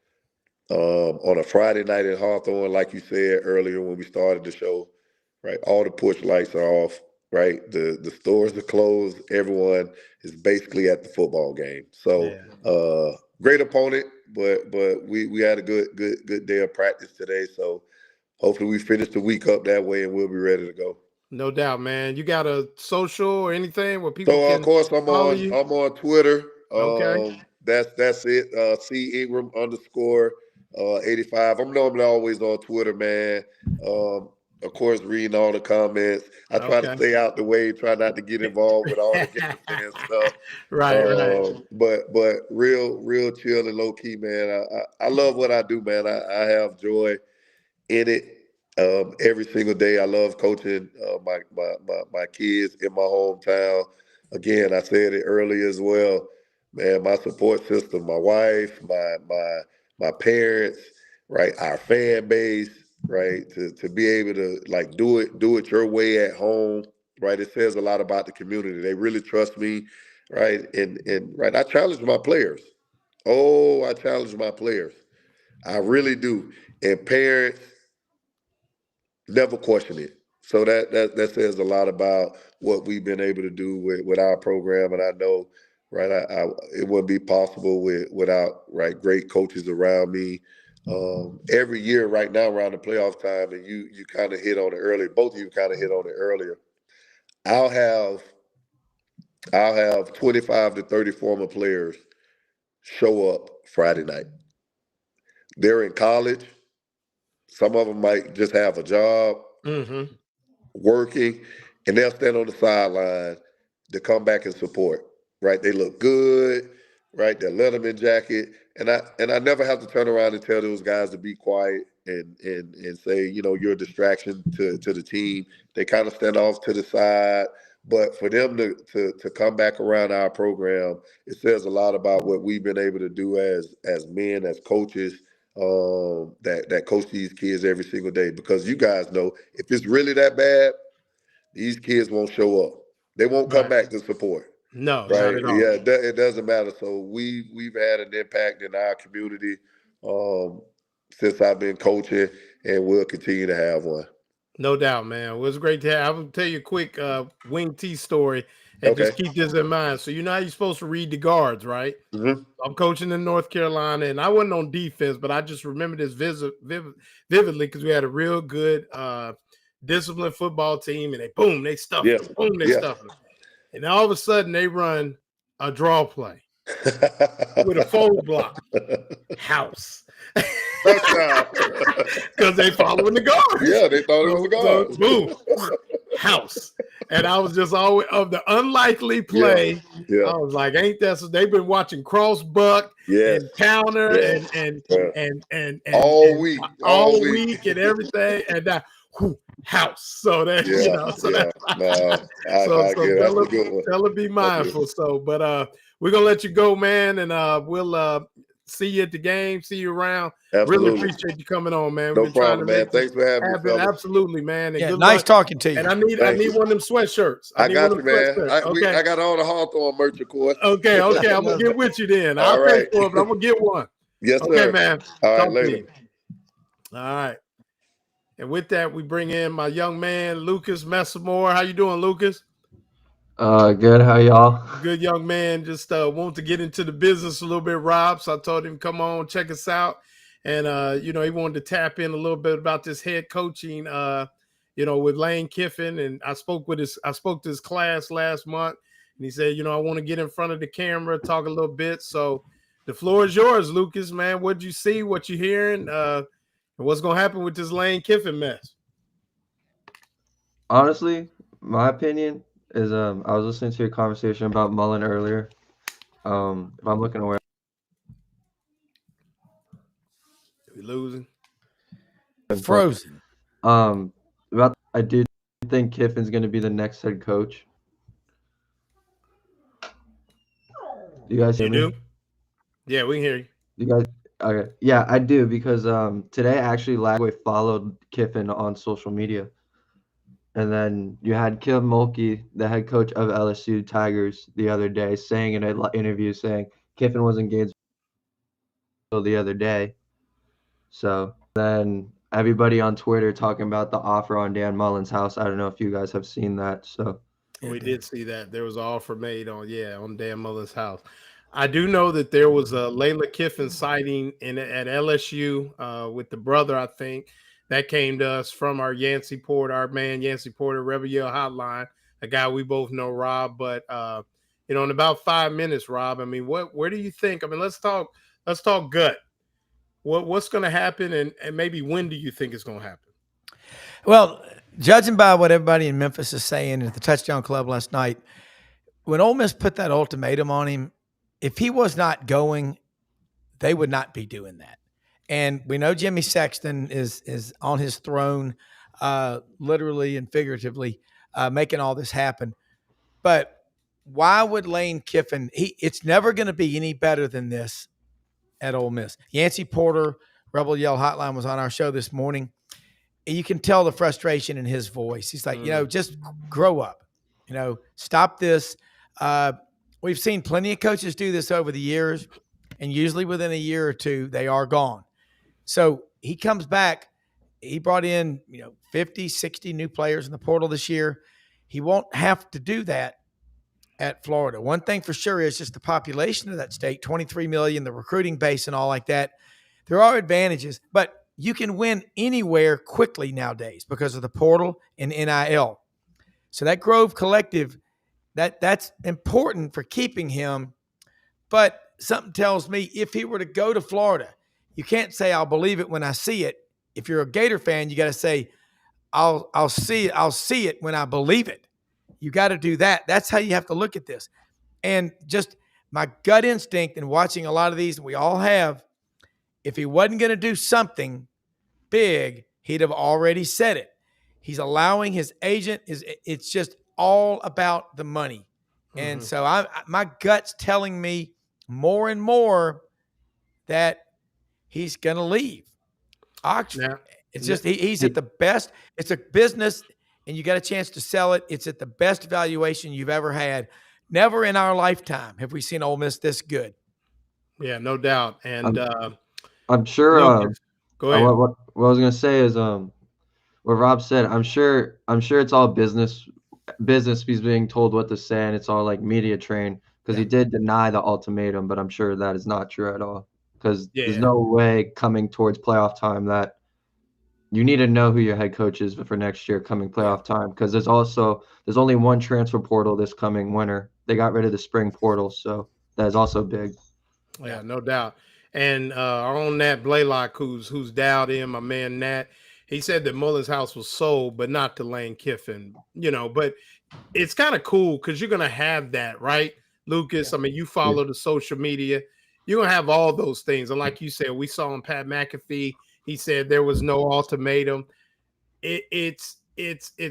on a Friday night in Hawthorne, like you said earlier when we started the show, right? All the porch lights are off, right? The stores are closed. Everyone is basically at the football game. So great opponent, but we had a good day of practice today. So hopefully we finish the week up that way and we'll be ready to go. No doubt, man. You got a social or anything where people So can of course follow you? I'm on Twitter. Okay. That's it. C Ingram _ 85. I'm normally always on Twitter, man. Of course, reading all the comments. I try to stay out the way, try not to get involved with all the Gator fan stuff. Right. But real chill and low key, man. I love what I do, man. I have joy in it. Every single day, I love coaching my kids in my hometown. Again, I said it earlier as well, man. My support system, my wife, my parents, right, our fan base, right, to be able to like do it your way at home, right. It says a lot about the community. They really trust me, right, and right. I challenge my players. Oh, I challenge my players. I really do, and parents never question it. So that says a lot about what we've been able to do with our program. And I know, right, it wouldn't be possible without right great coaches around me. Every year right now around the playoff time, and you kind of hit on it earlier. Both of you kind of hit on it earlier. I'll have 25 to 30 former players show up Friday night. They're in college. Some of them might just have a job, working, and they'll stand on the sideline to come back and support. Right? They look good. Right? Their Letterman jacket, and I never have to turn around and tell those guys to be quiet and say, you're a distraction to the team. They kind of stand off to the side. But for them to come back around our program, it says a lot about what we've been able to do as men, as coaches, that coach these kids every single day. Because you guys know, if it's really that bad, these kids won't show up. They won't come back to support. No, right? not at all. Yeah, it doesn't matter. So we've had an impact in our community since I've been coaching, and we'll continue to have one. No doubt, man. It was great to have. I will tell you a quick wing T story, and just keep this in mind. So you know how you're supposed to read the guards, right? Mm-hmm. I'm coaching in North Carolina, and I wasn't on defense, but I just remember this vividly because we had a real good disciplined football team, and they stuff them. Boom, they stuff them. And all of a sudden, they run a draw play with a fold block. House. Because they following the guard. Yeah, they thought it was a guard. So, boom. House. And I was just always of the unlikely play. Yeah. I was like, ain't that so? They've been watching cross buck and counter and all week and everything. And that house. So that tell her be mindful. So, but we're gonna let you go, man, and we'll see you at the game, see you around. Absolutely. Really appreciate you coming on, man. No problem, man. Thanks for having me. Absolutely, man. And nice luck. Talking to you. And I need one of them sweatshirts. I got you, man. I got all the Hawthorne merch, of course. Okay. I'm gonna get with you then. I'll pay for it, but I'm gonna get one. Yes, sir. Okay, man. All right, later. All right. And with that, we bring in my young man, Lucas Messamore. How you doing, Lucas? Good. How y'all? Good, young man. Just want to get into the business a little bit, Rob. So I told him, come on, check us out. And, he wanted to tap in a little bit about this head coaching, with Lane Kiffin. And I spoke to his class last month, and he said, I want to get in front of the camera, talk a little bit. So the floor is yours, Lucas, man. What'd you see? What you hearing? And what's going to happen with this Lane Kiffin mess? Honestly, my opinion, is I was listening to your conversation about Mullen earlier. If I'm looking away, We losing. Frozen. about I do think Kiffin's going to be the next head coach. Do you guys hear You me? do? Yeah, we can hear you. You guys, okay. Yeah, I do because today actually Lagway followed Kiffin on social media, and then you had Kim Mulkey, the head coach of LSU Tigers, the other day, saying in an interview saying Kiffin was engaged the other day. So then everybody on Twitter talking about the offer on Dan Mullen's house. I don't know if you guys have seen that. So We did see that. There was an offer made on Dan Mullen's house. I do know that there was a Layla Kiffin sighting at LSU with the brother, I think, that came to us from our Yancey Porter, our man Yancey Porter, Rebel Yell Hotline, a guy we both know, Rob. But in about 5 minutes, Rob, I mean, where do you think? I mean, let's talk gut. What's going to happen, and maybe when do you think it's going to happen? Well, judging by what everybody in Memphis is saying at the Touchdown Club last night, when Ole Miss put that ultimatum on him, if he was not going, they would not be doing that. And we know Jimmy Sexton is on his throne, literally and figuratively, making all this happen. But why would Lane Kiffin? It's never going to be any better than this at Ole Miss. Yancey Porter, Rebel Yell Hotline, was on our show this morning. And you can tell the frustration in his voice. He's like, just grow up. Stop this. We've seen plenty of coaches do this over the years, and usually within a year or two, they are gone. So he comes back. He brought in, 50, 60 new players in the portal this year. He won't have to do that at Florida. One thing for sure is just the population of that state, 23 million, the recruiting base and all like that. There are advantages, but you can win anywhere quickly nowadays because of the portal and NIL. So that Grove Collective, that's important for keeping him. But something tells me if he were to go to Florida, you can't say I'll believe it when I see it. If you're a Gator fan, you got to say I'll see it when I believe it. You got to do that. That's how you have to look at this. And just my gut instinct in watching a lot of these, and we all have, if he wasn't going to do something big, he'd have already said it. He's allowing his agent, it's just all about the money. And so my gut's telling me more and more that he's going to leave Oxford. Now, it's just he's at the best. It's a business, and you got a chance to sell it. It's at the best valuation you've ever had. Never in our lifetime have we seen Ole Miss this good. Yeah, no doubt. And I'm sure. Lucas, go ahead. What I was gonna say is what Rob said. I'm sure it's all business. He's being told what to say, and it's all like media trained because he did deny the ultimatum, but I'm sure that is not true at all. Because there's no way coming towards playoff time that you need to know who your head coach is for next year coming playoff time. Because there's only one transfer portal this coming winter. They got rid of the spring portal, so that is also big. Yeah, no doubt. And our own Nat Blaylock, who's dialed in, my man Nat, he said that Mullen's house was sold, but not to Lane Kiffin. But it's kind of cool because you're gonna have that, right, Lucas? I mean, you follow the social media. You're gonna have all those things. And like you said, we saw on Pat McAfee, he said there was no ultimatum. It's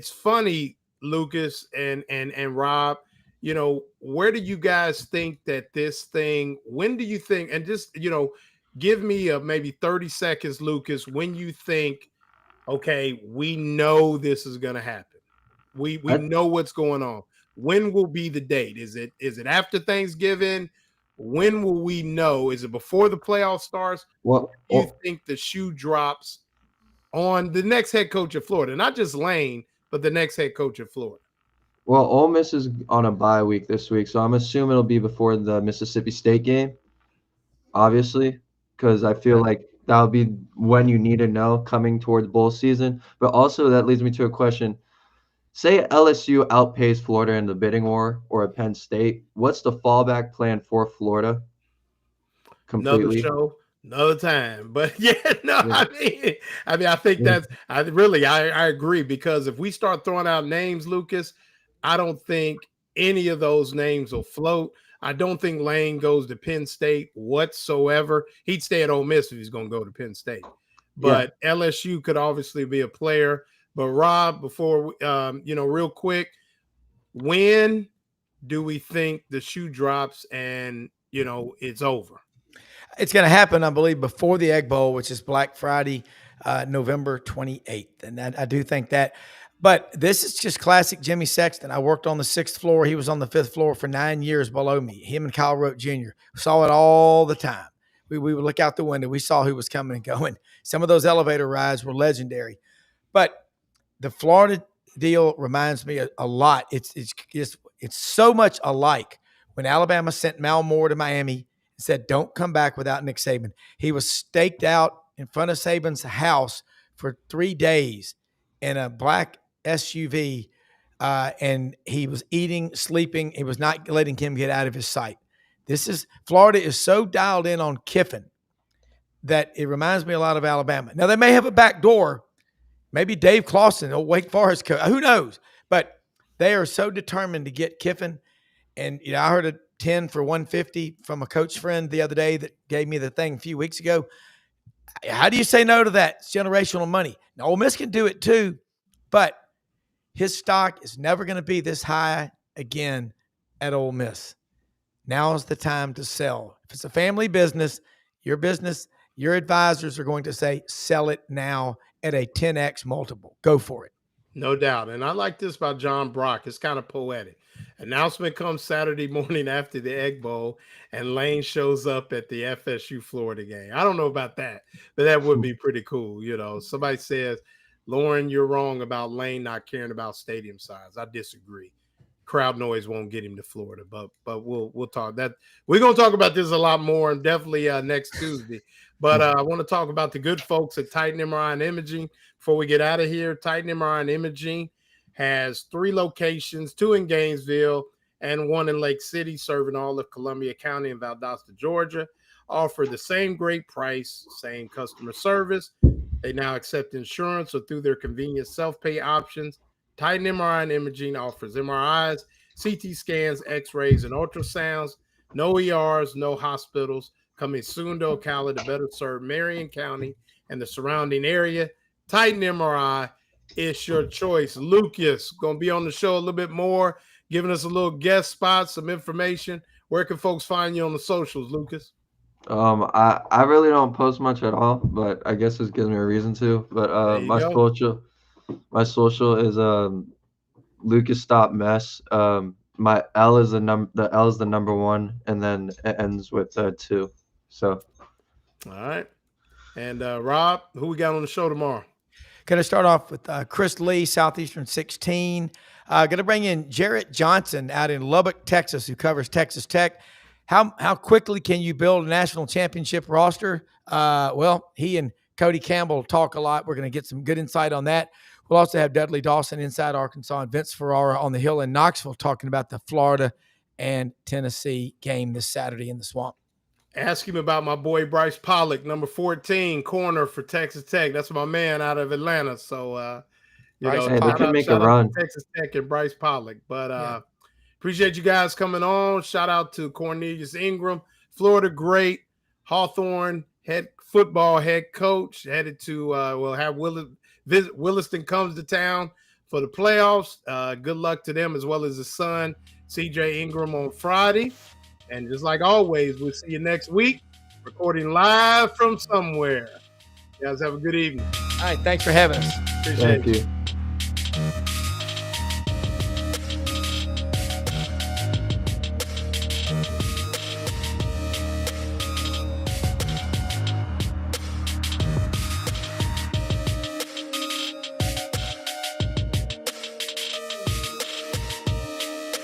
funny, Lucas and Rob. Where do you guys think that this thing, when do you think, and just, give me maybe 30 seconds, Lucas, when you think, okay, we know this is going to happen. We know what's going on. When will be the date? Is it after Thanksgiving? When will we know? Is it before the playoff starts? Well, do you think the shoe drops on the next head coach of Florida? Not just Lane, but the next head coach of Florida. Well, Ole Miss is on a bye week this week, so I'm assuming it'll be before the Mississippi State game, obviously, because I feel like that'll be when you need to know coming towards bowl season. But also that leads me to a question. Say LSU outpays Florida in the bidding war or a Penn State. What's the fallback plan for Florida? Completely. Another show, another time. But I mean, I think that's I agree, because if we start throwing out names, Lucas, I don't think any of those names will float. I don't think Lane goes to Penn State whatsoever. He'd stay at Ole Miss if he's going to go to Penn State. But LSU could obviously be a player. But Rob, before real quick, when do we think the shoe drops and it's over? It's going to happen, I believe, before the Egg Bowl, which is Black Friday, November 28th. And I do think that. But this is just classic Jimmy Sexton. I worked on the 6th floor. He was on the 5th floor for 9 years below me. Him and Kyle Rote Jr. saw it all the time. We would look out the window. We saw who was coming and going. Some of those elevator rides were legendary. But the Florida deal reminds me a lot. It's so much alike. When Alabama sent Mal Moore to Miami and said, don't come back without Nick Saban. He was staked out in front of Saban's house for 3 days in a black SUV, and he was eating, sleeping. He was not letting him get out of his sight. Florida is so dialed in on Kiffin that it reminds me a lot of Alabama. Now, they may have a back door. Maybe Dave Clawson, old Wake Forest coach. Who knows? But they are so determined to get Kiffin. And I heard a 10 for 150 from a coach friend the other day that gave me the thing a few weeks ago. How do you say no to that? It's generational money. Now, Ole Miss can do it too, but his stock is never going to be this high again at Ole Miss. Now is the time to sell. If it's a family business, your advisors are going to say, sell it now at a 10x multiple. Go for it. No doubt. And I like this about John Brock. It's kind of poetic. Announcement comes Saturday morning after the Egg Bowl, and Lane shows up at the FSU Florida game. I don't know about that, but that would be pretty cool. Somebody says, Lauren, you're wrong about Lane not caring about stadium size. I disagree. Crowd noise won't get him to Florida, but we'll talk that. We're going to talk about this a lot more, and definitely next Tuesday. But I want to talk about the good folks at Titan MRI and Imaging before we get out of here. Titan MRI and Imaging has 3 locations, 2 in Gainesville and 1 in Lake City, serving all of Columbia County and Valdosta, Georgia. Offer the same great price, same customer service. They now accept insurance or through their convenient self-pay options. Titan MRI and Imaging offers MRIs, CT scans, X-rays, and ultrasounds. No ERs, no hospitals. Coming soon to Ocala to better serve Marion County and the surrounding area. Titan MRI is your choice. Lucas going to be on the show a little bit more, giving us a little guest spot, some information. Where can folks find you on the socials, Lucas? I really don't post much at all, but I guess this gives me a reason to. But my social is Lucas Stop Mess. My L is the L is the number 1, and then it ends with 2. So, all right. And Rob, who we got on the show tomorrow? Going to start off with Chris Lee, Southeastern 16. Going to bring in Jarrett Johnson out in Lubbock, Texas, who covers Texas Tech. How quickly can you build a national championship roster? Well, he and Cody Campbell talk a lot. We're going to get some good insight on that. We'll also have Dudley Dawson inside Arkansas and Vince Ferrara on the Hill in Knoxville talking about the Florida and Tennessee game this Saturday in the Swamp. Ask him about my boy Bryce Pollock, number 14, corner for Texas Tech. That's my man out of Atlanta. So, they can make a run. Texas Tech and Bryce Pollock. But appreciate you guys coming on. Shout out to Cornelius Ingram, Florida great, Hawthorne football head coach, headed to we'll have Williston comes to town for the playoffs. Good luck to them as well as his son, CJ Ingram, on Friday. And just like always, we'll see you next week, recording live from somewhere. You guys have a good evening. All right. Thanks for having us. Appreciate it. Thank you.